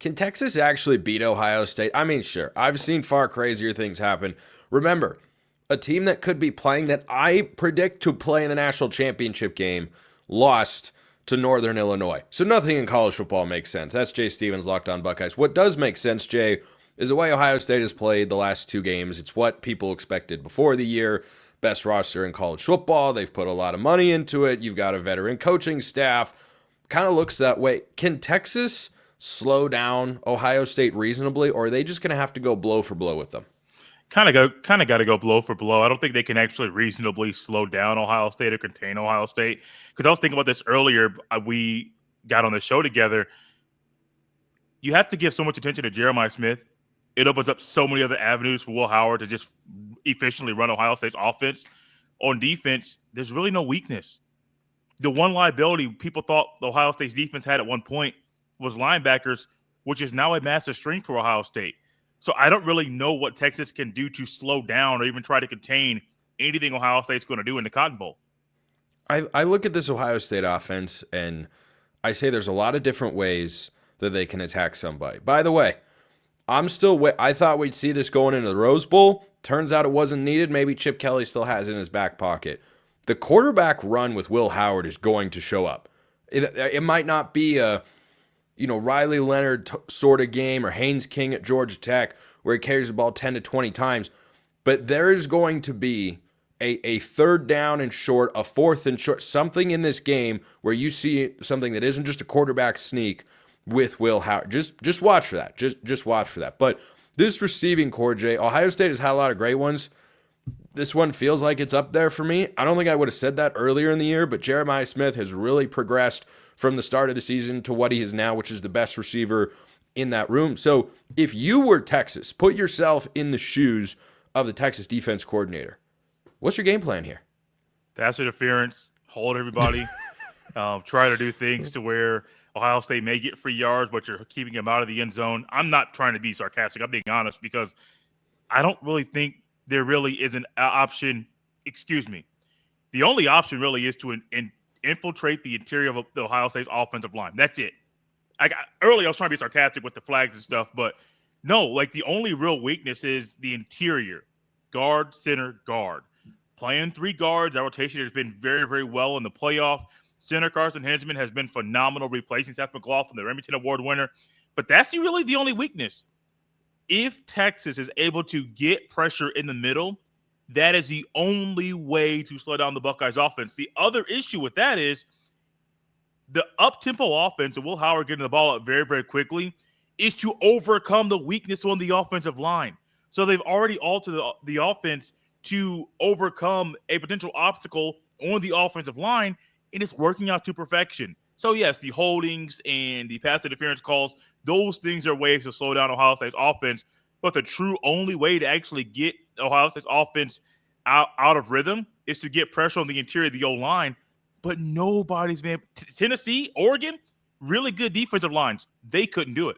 Can Texas actually beat Ohio State? I mean, sure. I've seen far crazier things happen. Remember, a team that could be playing that I predict to play in the national championship game lost to Northern Illinois. So nothing in college football makes sense. That's Jay Stevens, Locked On Buckeyes. What does make sense, Jay, is the way Ohio State has played the last two games. It's what people expected before the year. Best roster in college football. They've put a lot of money into it. You've got a veteran coaching staff. Kind of looks that way. Can Texas slow down Ohio State reasonably, or are they just going to have to go blow for blow with them? Kind of got to go blow for blow. I don't think they can actually reasonably slow down Ohio State or contain Ohio State. Because I was thinking about this earlier. We got on the show together. You have to give so much attention to Jeremiah Smith. It opens up so many other avenues for Will Howard to just efficiently run Ohio State's offense. On defense, there's really no weakness. The one liability people thought Ohio State's defense had at one point was linebackers, which is now a massive strength for Ohio State. So I don't really know what Texas can do to slow down or even try to contain anything Ohio State's going to do in the Cotton Bowl. I look at this Ohio State offense, and I say there's a lot of different ways that they can attack somebody. By the way, I thought we'd see this going into the Rose Bowl. Turns out it wasn't needed. Maybe Chip Kelly still has it in his back pocket. The quarterback run with Will Howard is going to show up. It might not be a Riley Leonard sort of game or Haynes King at Georgia Tech where he carries the ball 10 to 20 times, but there is going to be a third down and short, a fourth and short, something in this game where you see something that isn't just a quarterback sneak with Will Howard. Just watch for that. Just watch for that. But this receiving core, Jay, Ohio State has had a lot of great ones. This one feels like it's up there for me. I don't think I would have said that earlier in the year, but Jeremiah Smith has really progressed from the start of the season to what he is now, which is the best receiver in that room. So if you were Texas, put yourself in the shoes of the Texas defense coordinator. What's your game plan here? Pass interference, hold everybody, try to do things to where Ohio State may get free yards, but you're keeping them out of the end zone. I'm not trying to be sarcastic. I'm being honest because I don't really think there really is an option. Excuse me. The only option really is to infiltrate the interior of the Ohio State's offensive line. That's it. Earlier I was trying to be sarcastic with the flags and stuff, but no, like the only real weakness is the interior. Guard, center, guard. Playing three guards, that rotation has been very, very well in the playoff. Center Carson Hinsman has been phenomenal replacing Spencer McLaughlin, the Remington Award winner. But that's really the only weakness. If Texas is able to get pressure in the middle, that is the only way to slow down the Buckeyes offense. The other issue with that is the up-tempo offense, and Will Howard getting the ball up very, very quickly, is to overcome the weakness on the offensive line. So they've already altered the offense to overcome a potential obstacle on the offensive line, and it's working out to perfection. So, yes, the holdings and the pass interference calls, those things are ways to slow down Ohio State's offense. But the true only way to actually get Ohio State's offense out of rhythm is to get pressure on the interior of the O-line. But nobody's been – Tennessee, Oregon, really good defensive lines. They couldn't do it.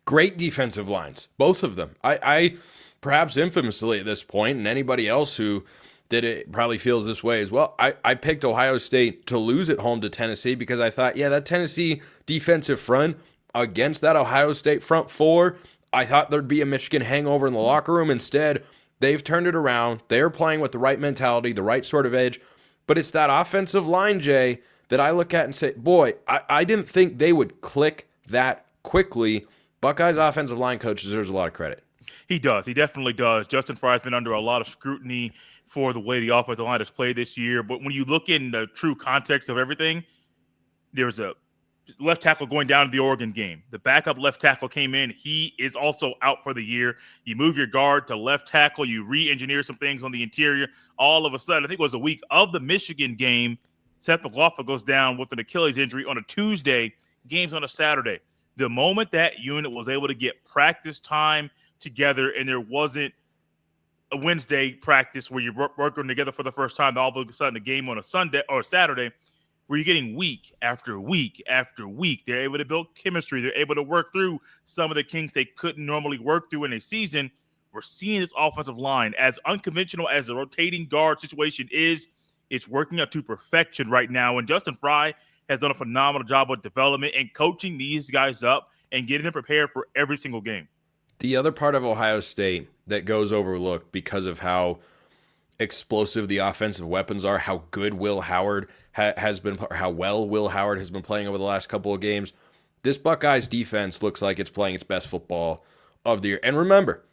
Great defensive lines, both of them. I perhaps infamously at this point, and anybody else who did it probably feels this way as well. I picked Ohio State to lose at home to Tennessee because I thought, that Tennessee defensive front against that Ohio State front four, I thought there'd be a Michigan hangover in the locker room. Instead, they've turned it around. They're playing with the right mentality, the right sort of edge. But it's that offensive line, Jay, that I look at and say, boy, I didn't think they would click that quickly. Buckeyes offensive line coach deserves a lot of credit. He does. He definitely does. Justin Fry's been under a lot of scrutiny for the way the offensive line has played this year. But when you look in the true context of everything, there's a left tackle going down to the Oregon game. The backup left tackle came in. He is also out for the year. You move your guard to left tackle. You re-engineer some things on the interior. All of a sudden, I think it was a week of the Michigan game, Seth McLaughlin goes down with an Achilles injury on a Tuesday, game's on a Saturday. The moment that unit was able to get practice time together and there wasn't a Wednesday practice where you're working together for the first time, all of a sudden a game on a Sunday or a Saturday, where you're getting week after week after week. They're able to build chemistry. They're able to work through some of the kinks they couldn't normally work through in a season. We're seeing this offensive line, as unconventional as the rotating guard situation is, it's working out to perfection right now. And Justin Fry has done a phenomenal job with development and coaching these guys up and getting them prepared for every single game. The other part of Ohio State that goes overlooked because of how explosive the offensive weapons are, how good Will Howard has been, or how well Will Howard has been playing over the last couple of games. This Buckeyes defense looks like it's playing its best football of the year. And remember,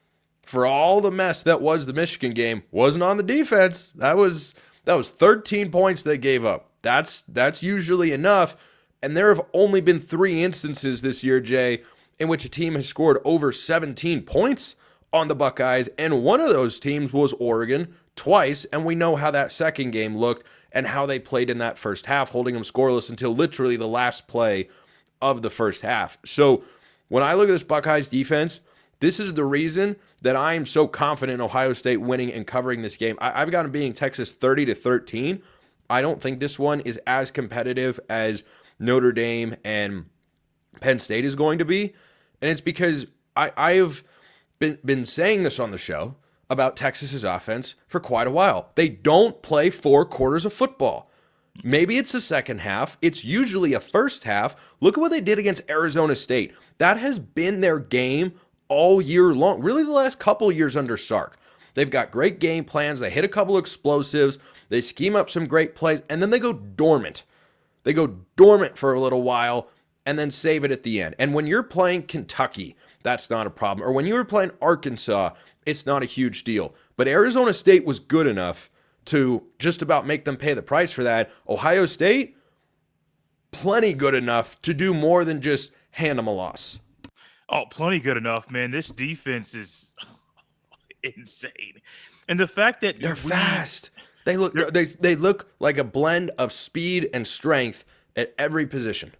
for all the mess that was the Michigan game, wasn't on the defense. That was 13 points they gave up. That's usually enough. And there have only been 3 instances this year, Jay, in which a team has scored over 17 points on the Buckeyes, and one of those teams was Oregon twice, and we know how that second game looked and how they played in that first half, holding them scoreless until literally the last play of the first half. So when I look at this Buckeyes defense, this is the reason that I am so confident in Ohio State winning and covering this game. I've got them beating Texas 30-13. I don't think this one is as competitive as Notre Dame and Penn State is going to be. And it's because I have been saying this on the show about Texas's offense for quite a while. They don't play 4 quarters of football. Maybe it's a second half. It's usually a first half. Look at what they did against Arizona State. That has been their game all year long, really the last couple years under Sark. They've got great game plans. They hit a couple explosives. They scheme up some great plays, and then they go dormant. They go dormant for a little while and then save it at the end. And when you're playing Kentucky, that's not a problem. Or when you were playing Arkansas, it's not a huge deal. But Arizona State was good enough to just about make them pay the price for that. Ohio State, plenty good enough to do more than just hand them a loss. Oh, plenty good enough, man. This defense is insane. And the fact that they're fast. They look like a blend of speed and strength at every position.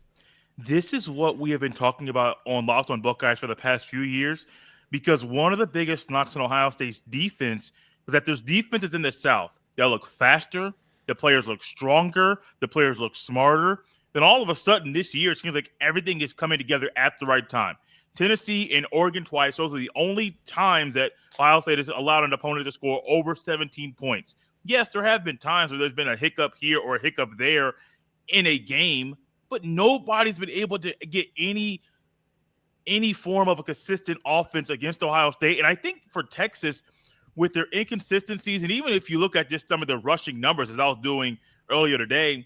This is what we have been talking about on Locked On Buckeyes for the past few years, because one of the biggest knocks on Ohio State's defense is that there's defenses in the South that look faster, the players look stronger, the players look smarter. Then all of a sudden this year, it seems like everything is coming together at the right time. Tennessee and Oregon twice. Those are the only times that Ohio State has allowed an opponent to score over 17 points. Yes, there have been times where there's been a hiccup here or a hiccup there in a game, but nobody's been able to get any form of a consistent offense against Ohio State. And I think for Texas, with their inconsistencies, and even if you look at just some of the rushing numbers, as I was doing earlier today,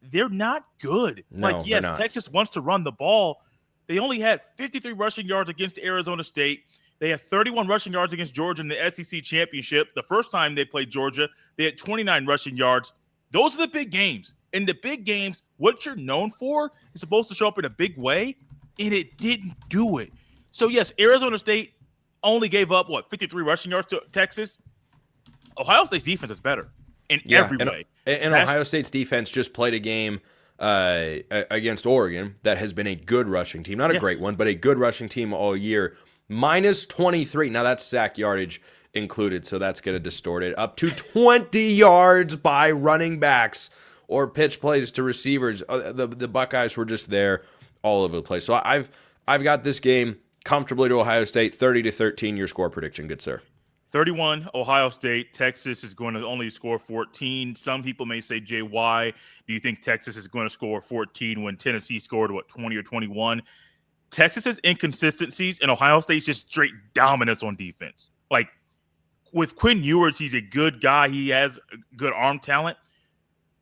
they're not good. No, yes, Texas wants to run the ball. They only had 53 rushing yards against Arizona State. They had 31 rushing yards against Georgia in the SEC championship. The first time they played Georgia, they had 29 rushing yards. Those are the big games. In the big games, what you're known for is supposed to show up in a big way, and it didn't do it. So, yes, Arizona State only gave up, 53 rushing yards to Texas? Ohio State's defense is better in every way. And Ohio State's defense just played a game against Oregon that has been a good rushing team. Not a great one, but a good rushing team all year. Minus 23. Now, that's sack yardage included, so that's going to distort it. Up to 20 yards by running backs or pitch plays to receivers. The Buckeyes were just there all over the place. So I've got this game comfortably to Ohio State, 30-13. Your score prediction, good sir. 31, Ohio State. Texas is going to only score 14. Some people may say, Jay, why do you think Texas is going to score 14 when Tennessee scored, 20 or 21? Texas's inconsistencies and Ohio State's just straight dominance on defense. Like, with Quinn Ewers, he's a good guy. He has good arm talent.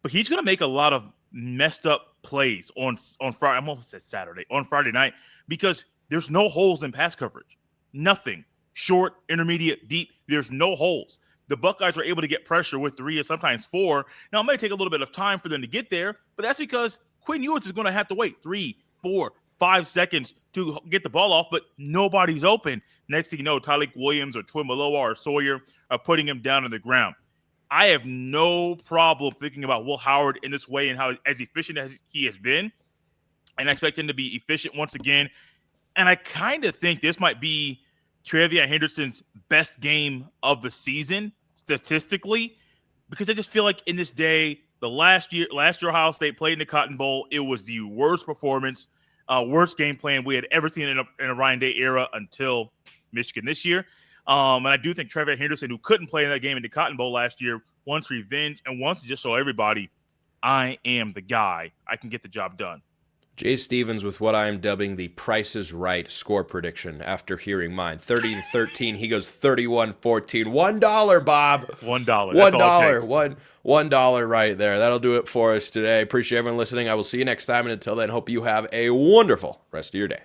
But he's going to make a lot of messed up plays on Friday. I almost said Saturday. On Friday night, because there's no holes in pass coverage. Nothing. Short, intermediate, deep. There's no holes. The Buckeyes are able to get pressure with 3 and sometimes 4. Now, it may take a little bit of time for them to get there, but that's because Quinn Ewers is going to have to wait 3, 4, 5 seconds to get the ball off, but nobody's open. Next thing you know, Tyleik Williams or Twimaloa or Sawyer are putting him down on the ground. I have no problem thinking about Will Howard in this way and how as efficient as he has been, and I expect him to be efficient once again. And I kind of think this might be Travion Henderson's best game of the season statistically, because I just feel like in this day, the last year Ohio State played in the Cotton Bowl, it was the worst performance, worst game plan we had ever seen in a Ryan Day era until Michigan this year. And I do think Travion Henderson, who couldn't play in that game in the Cotton Bowl last year, wants revenge and wants to just show everybody, I am the guy. I can get the job done. Jay Stevens with what I am dubbing the Price is Right score prediction after hearing mine. 30-13. He goes 31-14. $1, Bob. $1. $1 right there. That'll do it for us today. Appreciate everyone listening. I will see you next time. And until then, hope you have a wonderful rest of your day.